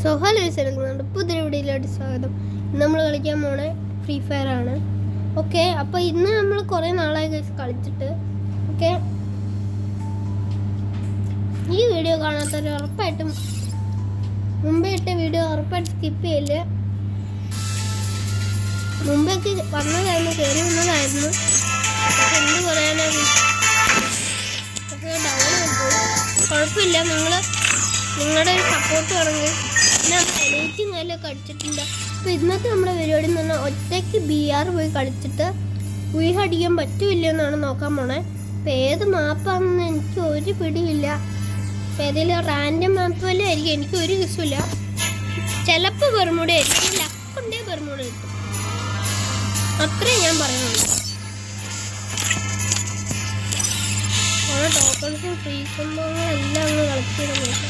So hello എടുക്കുന്നുണ്ട് പുതിയ വീഡിയോയിലോട്ട് സ്വാഗതം. നമ്മൾ കളിക്കാൻ പോണേ ഫ്രീ ഫയർ ആണ്. ഓക്കെ, അപ്പോൾ ഇന്ന് നമ്മൾ കുറേ നാളായി കളിച്ചിട്ട്. ഓക്കെ, ഈ വീഡിയോ കാണാത്തവർ ഉറപ്പായിട്ടും മുമ്പേ ഇട്ട വീഡിയോ ഉറപ്പായിട്ട് സ്കിപ്പ് ചെയ്യില്ല. മുമ്പേക്ക് വന്നതായിരുന്നു, കയറി വന്നതായിരുന്നു. പക്ഷെ എന്ത് പറയാനാണ്, പക്ഷേ ഡൗൺ പോയി. കുഴപ്പമില്ല, നിങ്ങളുടെ ഒരു സപ്പോർട്ട് വേണമെങ്കിൽ പിന്നെ എലൈറ്റും കാര്യമൊക്കെ അടിച്ചിട്ടുണ്ട്. അപ്പോൾ ഇന്നത്തെ നമ്മുടെ പരിപാടി എന്ന് പറഞ്ഞാൽ ഒറ്റയ്ക്ക് BR പോയി കളിച്ചിട്ട് അടിക്കാൻ പറ്റുമില്ല എന്നാണ് നോക്കാൻ പോണേ. അപ്പോൾ ഏത് മാപ്പാണെന്ന് എനിക്ക് ഒരു പിടിയില്ല. അപ്പോൾ ഏതെങ്കിലും റാൻഡം മാപ്പ് വല്ലതും ആയിരിക്കും, എനിക്ക് ഒരു കിസുമില്ല. ചിലപ്പോൾ ബെർമുഡ ആയിരിക്കും, ലക്കുണ്ടേ ബെർമുഡ കിട്ടും, അത്രേ ഞാൻ പറയുന്നുള്ളൂ. ഓരോ ടോക്കൺസും ഫ്രീ സംഭവങ്ങളെല്ലാം അങ്ങ് കളക്ട് ചെയ്ത് നോക്കാം.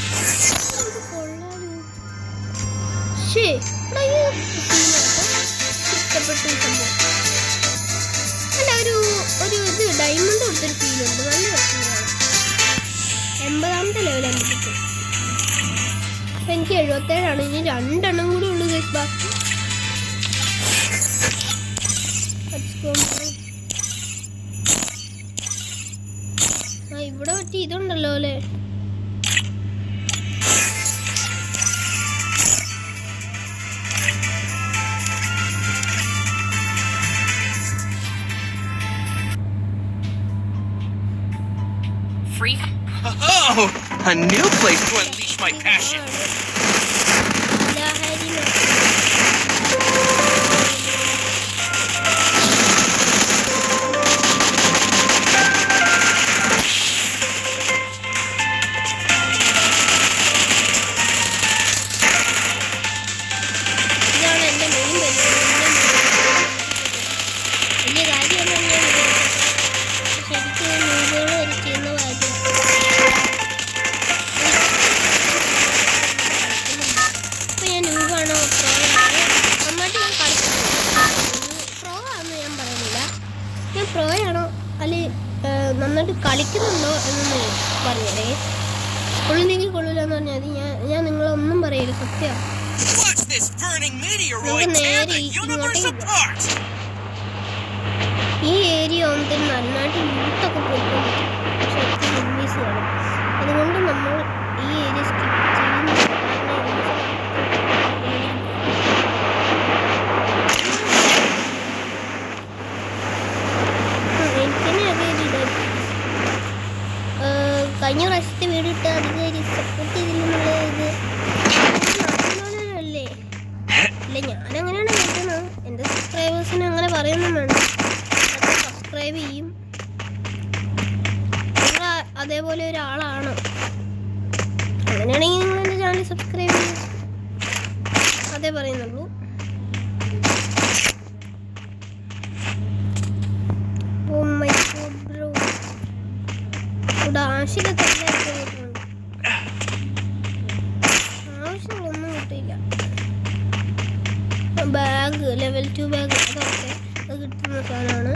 ഇഷ്ടപ്പെട്ടു സംഭവം അല്ല, ഒരു ഇത് ഡയമണ്ട് കൊടുത്തൊരു ഫീലുണ്ട്, നല്ല രസമാണ്. 80ാമത്തെ ലെവലാണ് കിട്ടും. എനിക്ക് 77ആണ്, ഇനി 2 എണ്ണം കൂടി ഉള്ളു ബാക്കി. ഇവിടെ പറ്റി ഇതുണ്ടല്ലോ അല്ലേ. Oh, a new place to unleash my passion. പ്രോയാണോ അല്ലെ നന്നായിട്ട് കളിക്കുന്നുണ്ടോ എന്നൊന്ന് പറഞ്ഞേ. കൊള്ളില്ലെങ്കിൽ കൊള്ളില്ലെന്ന് പറഞ്ഞാൽ മതി. ഞാൻ നിങ്ങളൊന്നും പറയരുത്, സത്യം. നേരെ ഈ ഏരിയ ഒന്നിന് നന്നായിട്ട് യൂത്തൊക്കെ പോയിക്കൊണ്ടിരിക്കും. പക്ഷെ ഇംഗ്ലീഷ് വേണം, അതുകൊണ്ട് നമ്മൾ ഈ ഏരിയ സ്കിപ്പ് ചെയ്യുന്നു. കഴിഞ്ഞ പ്രാവശ്യത്തെ വീഡിയോ ഇട്ട് അധികം സപ്പോർട്ട് ചെയ്തില്ലെന്നുള്ള ഇത് അല്ലേ. ഇല്ല, ഞാനങ്ങനെയാണ് കേൾക്കുന്നത്. എൻ്റെ സബ്സ്ക്രൈബേഴ്സിന് അങ്ങനെ പറയുന്നും വേണ്ട, സബ്സ്ക്രൈബ് ചെയ്യും. നിങ്ങൾ അതേപോലെ ഒരാളാണ്, അങ്ങനെയാണെങ്കിൽ നിങ്ങൾ എൻ്റെ ചാനൽ സബ്സ്ക്രൈബ് ചെയ്യും, അതേ പറയുന്നുള്ളൂ. ഓ മൈ ഗോഡ് ബ്രോ, ആവശ്യങ്ങളൊന്നും കിട്ടിയില്ല. ബാഗ് ലെവൽ 2 ബാഗ്, അതൊക്കെ അത് കിട്ടുന്ന സാധനമാണ്.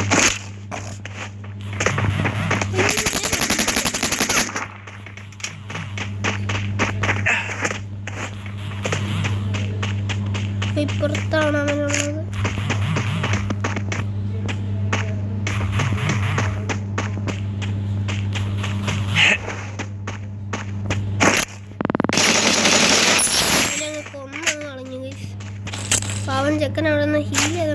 ഇപ്പുറത്താണ് അവനുള്ളത്. പാവൻ ചെക്കൻ അവിടെ നിന്ന് ഹീൽ ചെയ്ത്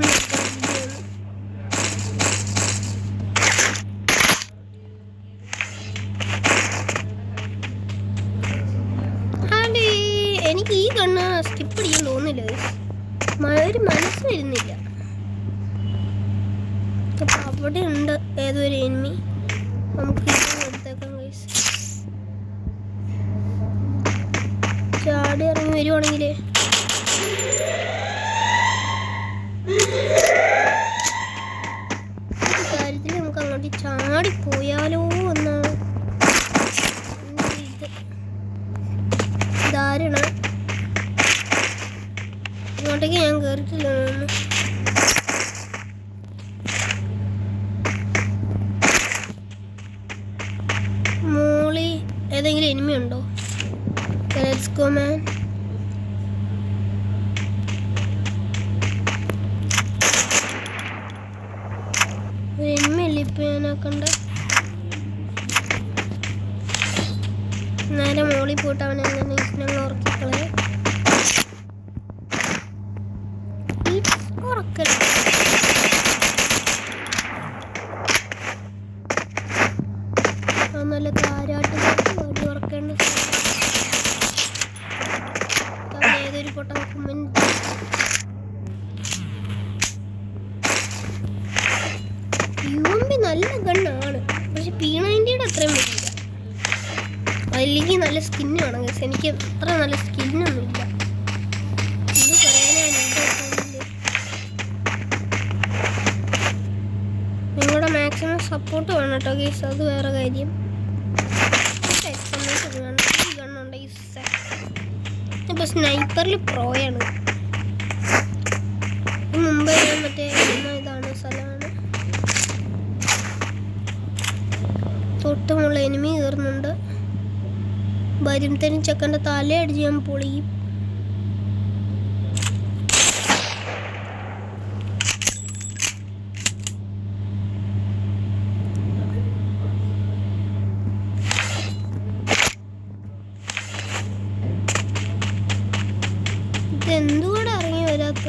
എനിക്ക് ഈ കണ്ണ് സ്കിപ്പ് അടിക്കാൻ തോന്നില്ല, ഒരു മനസ്സ് വരുന്നില്ല. അപ്പൊ അവിടെ ഉണ്ട് ഏതൊരു എനിമി, നമുക്ക് എടുത്തേക്കാം ഗൈസ്. ചാടി ഇറങ്ങി വരുവാണെങ്കിലേ കാര്യത്തിൽ നമുക്ക് അങ്ങോട്ട് ചാടിപ്പോയാലോ എന്നാണ് ധാരണ. ഇങ്ങോട്ടേക്ക് ഞാൻ കയറിയിട്ടില്ല. മോളി ഏതെങ്കിലും എനിമി ഉണ്ടോ? Let's go, man. നേരെ മോളിൽ പോയിട്ട് അവൻ എങ്ങനെ ഞങ്ങൾ ഉറക്കിക്കളെ ഉറക്കല്ല. നല്ല താരാട്ട് വടി ഉറക്കേണ്ട ഏതൊരു പൊട്ട UMP നല്ല ഗണ്ണാണ്, പക്ഷെ P90യുടെ അത്രയും വരില്ല. അതിലേക്ക് നല്ല സ്കിന്ന് വേണം. എനിക്ക് അത്ര നല്ല സ്കിന്നൊന്നും ഇല്ല. എന്ത് പറയാനാണ് നിങ്ങളുടെ മാക്സിമം സപ്പോർട്ട് വേണം കേട്ടോ ഗൈസ്, അത് വേറെ കാര്യം. ഈ ഗണ്ണുണ്ട് ഇപ്പൊ സ്നൈപ്പറിൽ പ്രോയാണ്. മുമ്പേ മറ്റേ ഇതാണ് സ്ഥലമാണ്. തൊട്ടുമുള്ള എനിമി കയറുന്നുണ്ട്. വരുമ്പത്തേനും ചെക്കൻ്റെ തലയടിച്ച് ഞാൻ പൊളിയും. ഇതെന്തുകൂടെ ഇറങ്ങി വരാത്ത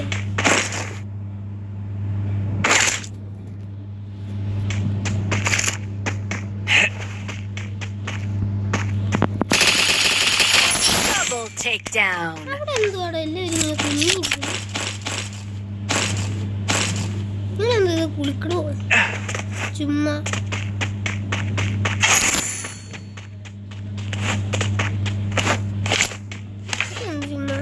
അവിടെ എന്തുവാടെ എല്ലാവരും ഇങ്ങനെ കുഞ്ഞിരിക്കുന്നു. ഇങ്ങനെന്താ കുളിക്കണോ ചുമ്മാ? ചുമ്മാ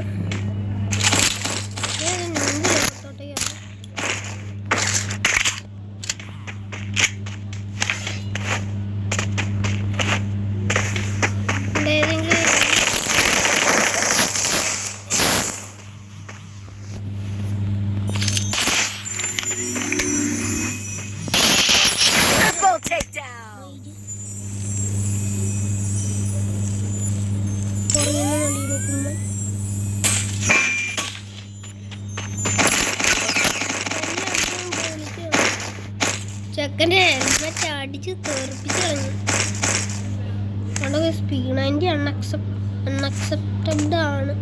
ചെക്കൻ്റെ ഹെൽമെറ്റ് അടിച്ച് തെറിപ്പിച്ച് കളഞ്ഞു. P90 അൺഅക്സെപ്റ്റബിൾ ആണ്.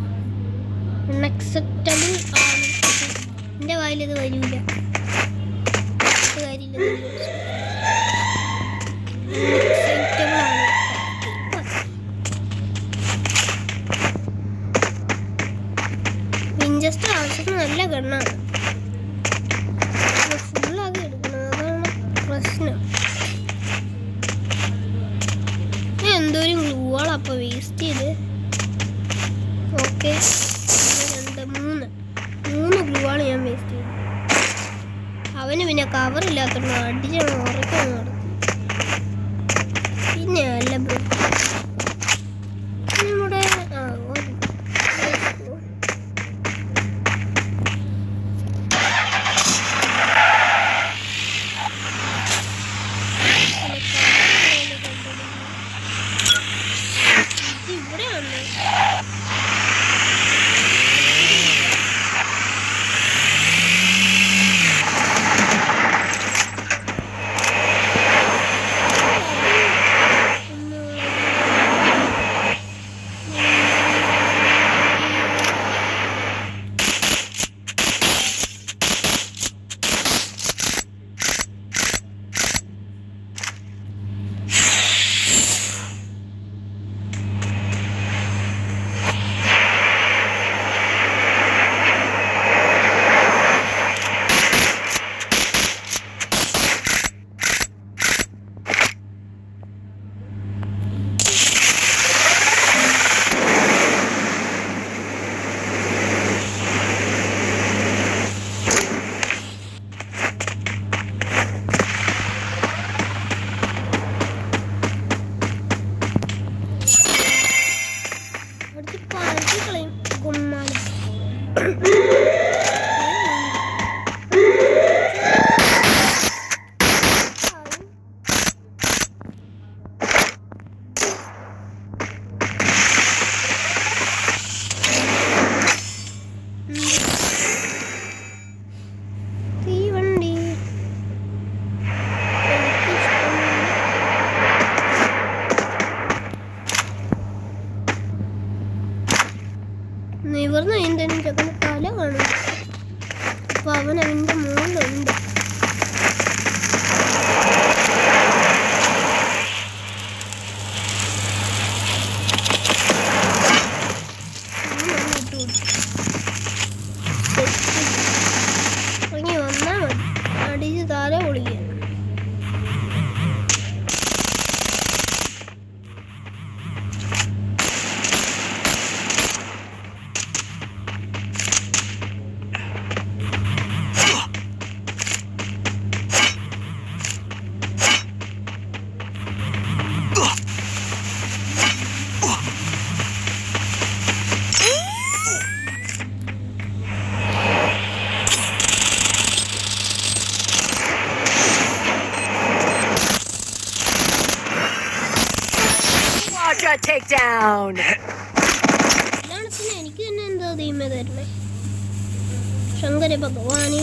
എൻ്റെ വായിലത് വരില്ല. കാര്യമില്ല, അൺഅക്സെപ്റ്റബിൾ ആണ്. വിഞ്ചസ്റ്റർ ആവശ്യത്തിന് നല്ല ഗണ്ണാണ്. ഫുള്ളാക്കി എടുക്കണം, അതാണ് പ്രശ്നം. ഞാൻ എന്തോരം ഗ്ലൂവാളപ്പോൾ വേസ്റ്റ് ചെയ്ത്. ഓക്കെ, 3 ഗ്ലൂവാണ് ഞാൻ വേസ്റ്റ് ചെയ്തത്. അവന് പിന്നെ കവറില്ലാത്തോണ്ട് അടിച്ച് ഉറക്കാൻ നടക്കും. പിന്നെ അല്ല ബ്രോ നമ്മുടെ നിവർന്ന് കഴിയുന്നതിനും ചെക്കന് തല കാണും. അപ്പൊ അവൻ അവൻ്റെ മുകളിലുണ്ട്. ഇറങ്ങി വന്നാ മതി, അടിച്ച് തല പൊളിക്കുക. Takedown. ഇതാണ് പിന്നെ എനിക്ക് തന്നെ എന്താ ദൈവമേ തരണേ. ശങ്കര ഭഗവാനെ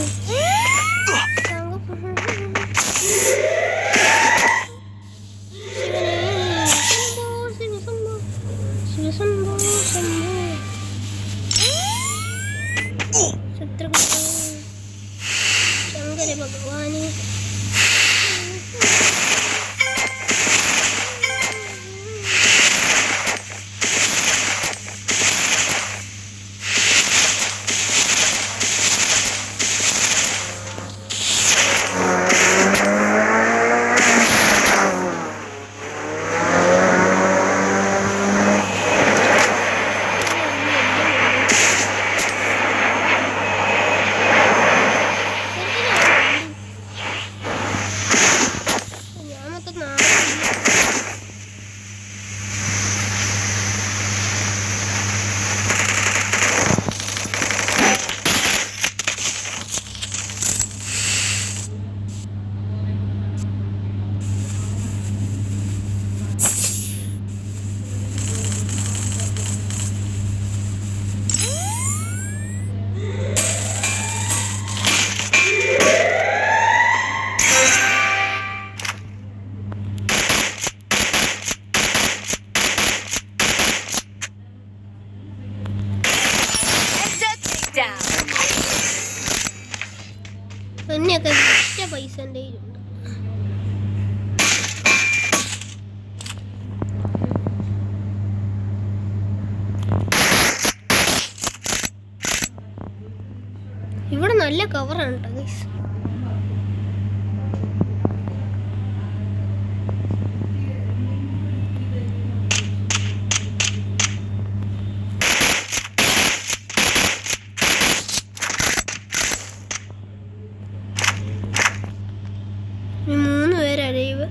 ശങ്കര ഭഗവാനെ എന്നെയൊക്കെ വിറ്റ പൈസ എൻ്റെ കയ്യിലുണ്ട്. ഇവിടെ നല്ല കവറാണ് കേട്ടോ ഗൈസ്. ഈ 3 പേര് അഴിവ്.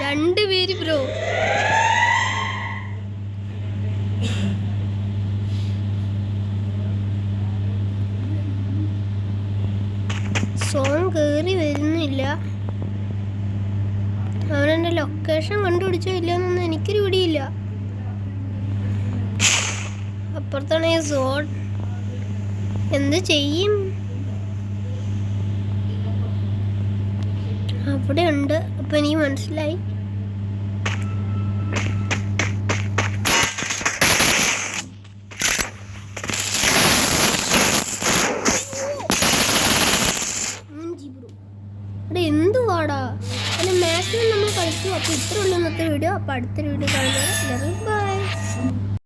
രണ്ട് പേര് ബ്രോ. സോങ് കേറി വരുന്നില്ല. അവനെന്റെ ലൊക്കേഷൻ കണ്ടുപിടിച്ചോ ഇല്ലെന്നൊന്നും എനിക്കൊരു പിടിയില്ല. അപ്പുറത്താണ് ഈ സോൺ. എന്ത് ചെയ്യും? അവിടെ ഉണ്ട്. അപ്പൊ എനിക്ക് മനസ്സിലായി. അവിടെ എന്തുവാടാ അല്ല മാക്സിമം നമ്മൾ കളിച്ചു. അപ്പൊ ഇത്ര ഉള്ള ഇന്നത്തെ വീഡിയോ. അപ്പൊ അടുത്തൊരു വീഡിയോ കാണുന്നത്. ബൈ.